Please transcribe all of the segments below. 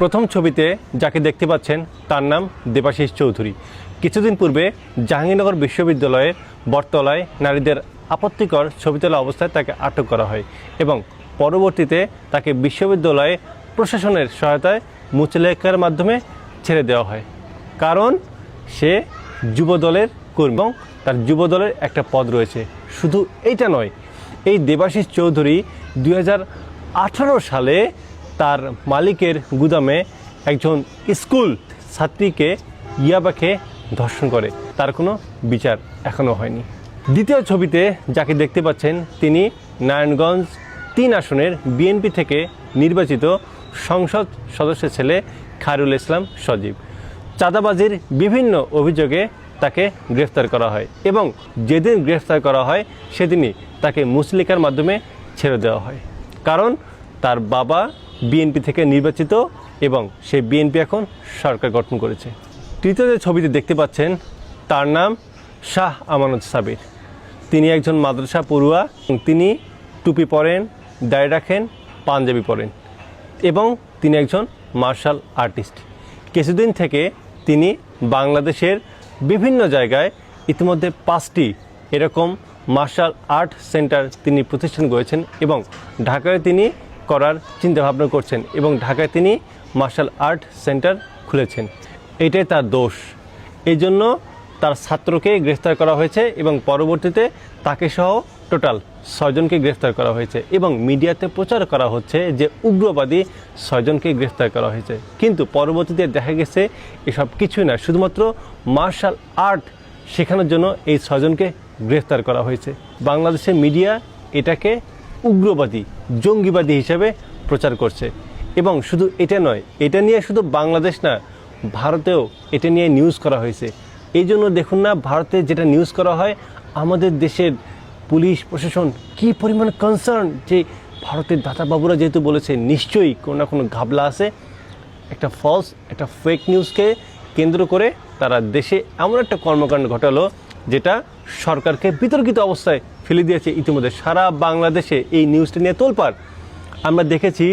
প্রথম ছবিতে যাকে দেখতে পাচ্ছেন তার নাম দেবাশিস চৌধুরী। কিছুদিন পূর্বে জাহাঙ্গীরনগর বিশ্ববিদ্যালয়ের বটতলায় নারীদের আপত্তিকর ছবি তোলা অবস্থায় তাকে আটক করা হয় এবং পরবর্তীতে তাকে বিশ্ববিদ্যালয়ে প্রশাসনের সহায়তায় মুচলেখার মাধ্যমে ছেড়ে দেওয়া হয়। কারণ সে যুবদলের কর্মী এবং তার যুবদলের একটা পদ রয়েছে। শুধু এইটা নয়, এই দেবাশিস চৌধুরী 2018 সালে তার মালিকের গুদামে একজন স্কুল ছাত্রীকে ইয়াবা খেয়ে ধর্ষণ করে। তার কোনো বিচার এখনও হয়নি। দ্বিতীয় ছবিতে যাকে দেখতে পাচ্ছেন তিনি নারায়ণগঞ্জ 3 আসনের বিএনপি থেকে নির্বাচিত সংসদ সদস্যের ছেলে খায়রুল ইসলাম সজীব। চাঁদাবাজির বিভিন্ন অভিযোগে তাকে গ্রেফতার করা হয় এবং যেদিন গ্রেফতার করা হয় সেদিনই তাকে মুচলেখার মাধ্যমে ছেড়ে দেওয়া হয়। কারণ তার বাবা বিএনপি থেকে নির্বাচিত এবং সেই বিএনপি এখন সরকার গঠন করেছে। তৃতীয় যে ছবিতে দেখতে পাচ্ছেন তার নাম শাহ আমানত সাবির। তিনি একজন মাদ্রাসা পড়ুয়া। তিনি টুপি পরেন, দাড়ি রাখেন, পাঞ্জাবি পরেন এবং তিনি একজন মার্শাল আর্টিস্ট। কিছুদিন থেকে তিনি বাংলাদেশের বিভিন্ন জায়গায় ইতিমধ্যে 5টি এরকম মার্শাল আর্ট সেন্টার তিনি প্রতিষ্ঠান করেছেন এবং ঢাকায় তিনি করার চিন্তাভাবনা করছেন এবং ঢাকায় তিনি মার্শাল আর্ট সেন্টার খুলেছেন। এটাই তার দোষ। এই জন্য তার ছাত্রকে গ্রেফতার করা হয়েছে এবং পরবর্তীতে তাকে সহ টোটাল 6 জনকে গ্রেফতার করা হয়েছে এবং মিডিয়াতে প্রচার করা হচ্ছে যে উগ্রবাদী 6 জনকে গ্রেফতার করা হয়েছে। কিন্তু পরবর্তীতে দেখা গেছে এসব কিছুই না, শুধুমাত্র মার্শাল আর্ট শেখানোর জন্য এই 6 জনকে গ্রেফতার করা হয়েছে। বাংলাদেশের মিডিয়া এটাকে উগ্রবাদী, জঙ্গিবাদী হিসেবে প্রচার করছে। এবং শুধু এটা নয়, এটা নিয়ে শুধু বাংলাদেশ না, ভারতেও এটা নিয়ে নিউজ করা হয়েছে। এই জন্য দেখুন না, ভারতে যেটা নিউজ করা হয়, আমাদের দেশের পুলিশ প্রশাসন কী পরিমাণ কনসার্ন যে ভারতের দাতাবাবুরা যেহেতু বলেছে নিশ্চয়ই কোনো না কোনো ঘাবলা আছে। একটা ফলস, একটা ফেক নিউজকে কেন্দ্র করে তারা দেশে এমন একটা কর্মকাণ্ড ঘটালো যেটা সরকারকে বিতর্কিত অবস্থায় ফেলে দিয়েছে। ইতিমধ্যে সারা বাংলাদেশে এই নিউজটা নিয়ে তোলপাড়। আমরা দেখেছি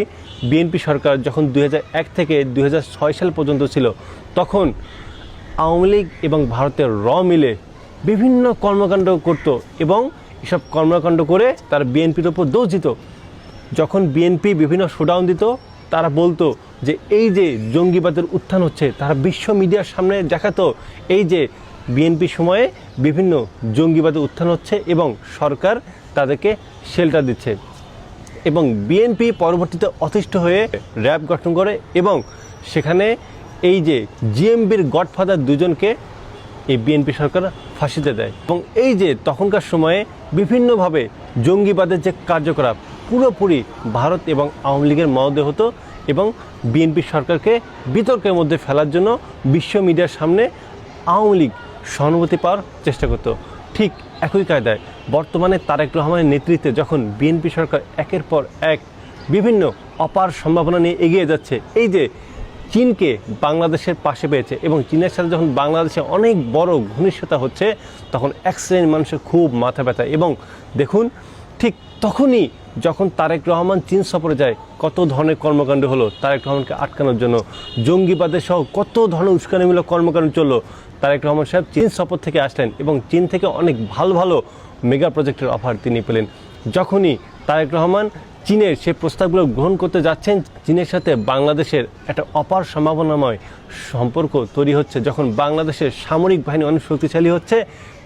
বিএনপি সরকার যখন 2001 থেকে 2006 সাল পর্যন্ত ছিল, তখন আওয়ামী লীগ এবং ভারতের মিলে বিভিন্ন কর্মকাণ্ড করত এবং এসব কর্মকাণ্ড করে তারা বিএনপির ওপর দোষ দিত। যখন বিএনপি বিভিন্ন শোডাউন দিত, তারা বলতো যে এই যে জঙ্গিবাদের উত্থান হচ্ছে, তারা বিশ্ব মিডিয়ার সামনে দেখাতো এই যে বিএনপি সময়ে বিভিন্ন জঙ্গিবাদের উত্থান হচ্ছে এবং সরকার তাদেরকে শেল্টার দিচ্ছে। এবং বিএনপি পরবর্তীতে অতিষ্ঠ হয়ে র্যাব গঠন করে এবং সেখানে এই যে জিএমবির গডফাদার 2 জনকে এই বিএনপি সরকার ফাঁসিতে দেয়। এবং এই যে তখনকার সময়ে বিভিন্নভাবে জঙ্গিবাদের যে কার্যকলাপ পুরোপুরি ভারত এবং আওয়ামী লীগের মদদে হতো এবং বিএনপি সরকারকে বিতর্কের মধ্যে ফেলার জন্য বিশ্ব মিডিয়ার সামনে আওয়ামী লীগ সহানুভূতি পাওয়ার চেষ্টা করত। ঠিক একই কায়দায় বর্তমানে তারেক রহমানের নেতৃত্বে যখন বিএনপি সরকার একের পর এক বিভিন্ন অপার সম্ভাবনা নিয়ে এগিয়ে যাচ্ছে, এই যে চীনকে বাংলাদেশের পাশে পেয়েছে এবং চীনের সাথে যখন বাংলাদেশে অনেক বড় ঘনিষ্ঠতা হচ্ছে, তখন এক শ্রেণীর মানুষের খুব মাথা ব্যথা। এবং দেখুন ঠিক তখনই যখন তারেক রহমান চীন সফরে যায়, কত ধরনের কর্মকাণ্ড হলো তারেক রহমানকে আটকানোর জন্য, জঙ্গিবাদের সহ কত ধরনের উস্কানিমূলক কর্মকাণ্ড চললো। তারেক রহমান সাহেব চীন সফর থেকে আসলেন এবং চীন থেকে অনেক ভালো ভালো মেগা প্রজেক্টের অফার তিনি পেলেন। যখনই তারেক রহমান চীনের সে প্রস্তাবগুলো গ্রহণ করতে যাচ্ছেন, চীনের সাথে বাংলাদেশের একটা অপার সম্ভাবনাময় সম্পর্ক তৈরি হচ্ছে, যখন বাংলাদেশের সামরিক বাহিনী অনেক শক্তিশালী হচ্ছে,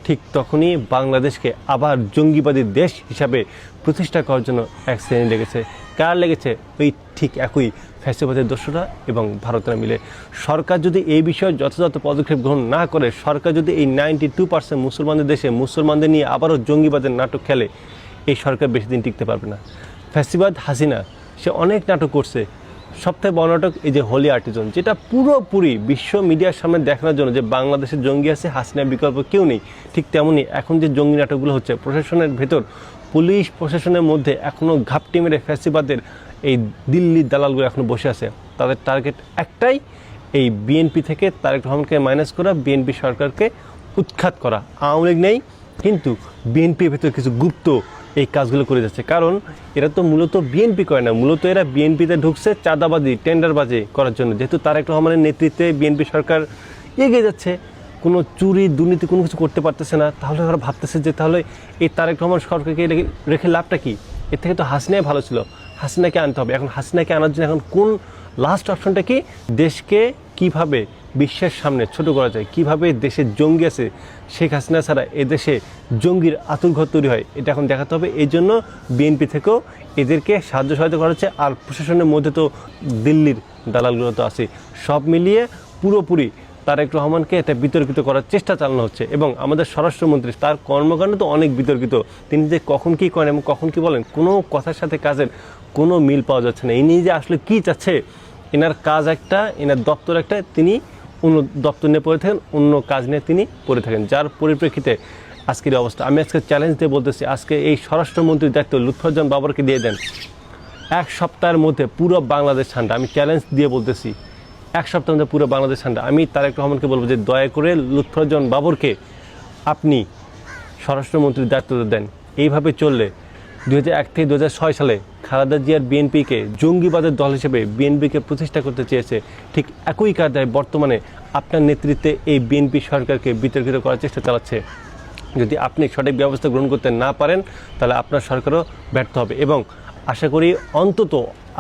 ঠিক তখনই বাংলাদেশকে আবার জঙ্গিবাদী দেশ হিসাবে প্রতিষ্ঠা করার জন্য এক শ্রেণী লেগেছে। কার লেগেছে? ওই ঠিক একই ফ্যাসিবাদের দোষরা এবং ভারতের মিলে। সরকার যদি এই বিষয়ে যথাযথ পদক্ষেপ গ্রহণ না করে, সরকার যদি এই 92% মুসলমানদের দেশে মুসলমানদের নিয়ে আবারও জঙ্গিবাদের নাটক খেলে, এই সরকার বেশি দিন টিকতে পারবে না। ফ্যাসিবাদ হাসিনা সে অনেক নাটক করছে। সবথেকে বড় নাটক এই যে হোলি আর্টিজন, যেটা পুরোপুরি বিশ্ব মিডিয়ার সামনে দেখানোর জন্য যে বাংলাদেশের জঙ্গি আছে, হাসিনার বিকল্প কেউ নেই। ঠিক তেমনই এখন যে জঙ্গি নাটকগুলো হচ্ছে, প্রশাসনের ভেতর পুলিশ প্রশাসনের মধ্যে এখনও ঘাপটি মেরে ফ্যাসিবাদের এই দিল্লির দালালগুলো এখনও বসে আছে। তাদের টার্গেট একটাই, এই বিএনপি থেকে তারেক রহমানকে মাইনাস করা, বিএনপি সরকারকে উৎখাত করা। আওয়ামী লীগ নেই, কিন্তু বিএনপির ভেতর কিছু গুপ্ত এই কাজগুলো করে যাচ্ছে। কারণ এরা তো মূলত বিএনপি করে না, মূলত এরা বিএনপিতে ঢুকছে চাঁদাবাজি টেন্ডারবাজি করার জন্য। যেহেতু তারেক রহমানের নেতৃত্বে বিএনপি সরকার এগিয়ে যাচ্ছে, কোনো চুরি দুর্নীতি কোনো কিছু করতে পারতেছে না, তাহলে ওরা ভাবতেছে যে তাহলে এই তারেক রহমান সরকারকে রেখে লাভটা কি? এর থেকে তো হাসিনাই ভালো ছিল, হাসিনাকে আনতে হবে। এখন হাসিনাকে আনার জন্য এখন কোন লাস্ট অপশনটা কি? দেশকে কিভাবে বিশ্বের সামনে ছোট করা যায়, কিভাবে দেশে জঙ্গি আছে, শেখ হাসিনা ছাড়া এদেশে জঙ্গির আতুরঘর তৈরি হয়, এটা এখন দেখাতে হবে। এই জন্য বিএনপি থেকেও এদেরকে সাহায্য সহায়তা করা হচ্ছে। আর প্রশাসনের মধ্যে তো দিল্লির দালালগুলো তো আছে, সব মিলিয়ে পুরোপুরি তারেক রহমানকে এটা বিতর্কিত করার চেষ্টা চালানো হচ্ছে। এবং আমাদের স্বরাষ্ট্রমন্ত্রী তার কর্মকাণ্ড তো অনেক বিতর্কিত, তিনি যে কখন কী করেন এবং কখন কী বলেন কোনো কথার সাথে কাজের কোনো মিল পাওয়া যাচ্ছে না। ইনি যে আসলে কী চাচ্ছে, এনার কাজ একটা, এনার দপ্তর একটা, তিনি অন্য দপ্তর নিয়ে পড়ে থাকেন, অন্য কাজ নিয়ে তিনি পড়ে থাকেন, যার পরিপ্রেক্ষিতে আজকের অবস্থা। আমি আজকে চ্যালেঞ্জ দিয়ে বলতেছি, আজকে এই স্বরাষ্ট্রমন্ত্রীর দায়িত্ব লুৎফুজ্জামান বাবরকে দিয়ে দেন। 1 সপ্তাহের মধ্যে পুরো বাংলাদেশ ঠান্ডা, আমি চ্যালেঞ্জ দিয়ে বলতেছি, 1 সপ্তাহের মধ্যে পুরো বাংলাদেশ ঠান্ডা। আমি তারেক রহমানকে বলবো যে দয়া করে লুৎফুজ্জামান বাবরকে আপনি স্বরাষ্ট্রমন্ত্রীর দায়িত্ব দেন। এইভাবে চললে 2001 থেকে 2006 সালে খালেদা জিয়ার বিএনপিকে জঙ্গিবাদের দল হিসেবে বিএনপিকে প্রতিষ্ঠা করতে চেয়েছে, ঠিক একই কায়দায় বর্তমানে আপনার নেতৃত্বে এই বিএনপি সরকারকে বিতর্কিত করার চেষ্টা চালাচ্ছে। যদি আপনি সঠিক ব্যবস্থা গ্রহণ করতে না পারেন তাহলে আপনার সরকারও ব্যর্থ হবে। এবং আশা করি অন্তত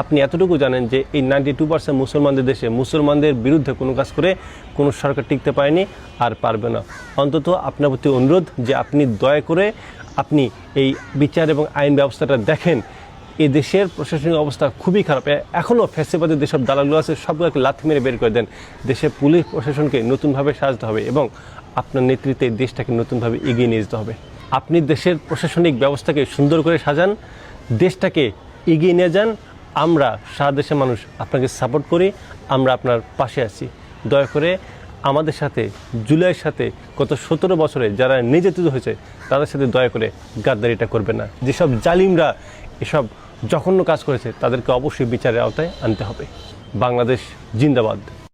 আপনি এতটুকু জানেন যে এই 92% মুসলমানদের দেশে মুসলমানদের বিরুদ্ধে কোনো কাজ করে কোনো সরকার টিকতে পারেনি, আর পারবে না। অন্তত আপনার প্রতি অনুরোধ যে আপনি দয়া করে আপনি এই বিচার এবং আইন ব্যবস্থাটা দেখেন। এই দেশের প্রশাসনিক অবস্থা খুবই খারাপ, এখনও ফ্যাসিবাদী যেসব দালালগুলো আছে সবগুলোকে লাথি মেরে বের করে দেন। দেশের পুলিশ প্রশাসনকে নতুনভাবে সাজাতে হবে এবং আপনার নেতৃত্বে দেশটাকে নতুনভাবে এগিয়ে নিয়ে যেতে হবে। আপনি দেশের প্রশাসনিক ব্যবস্থাকে সুন্দর করে সাজান, দেশটাকে এগিয়ে নিয়ে যান। আমরা সারা দেশের মানুষ আপনাকে সাপোর্ট করি, আমরা আপনার পাশে আছি। দয়া করে আমাদের সাথে জুলাইয়ের সাথে গত 17 বছরে যারা নির্যাতিত হয়েছে তাদের সাথে দয়া করে গাদ্দারিটা করবে না। যেসব জালিমরা এসব জঘন্য কাজ করেছে তাদেরকে অবশ্যই বিচারের আওতায় আনতে হবে। বাংলাদেশ জিন্দাবাদ।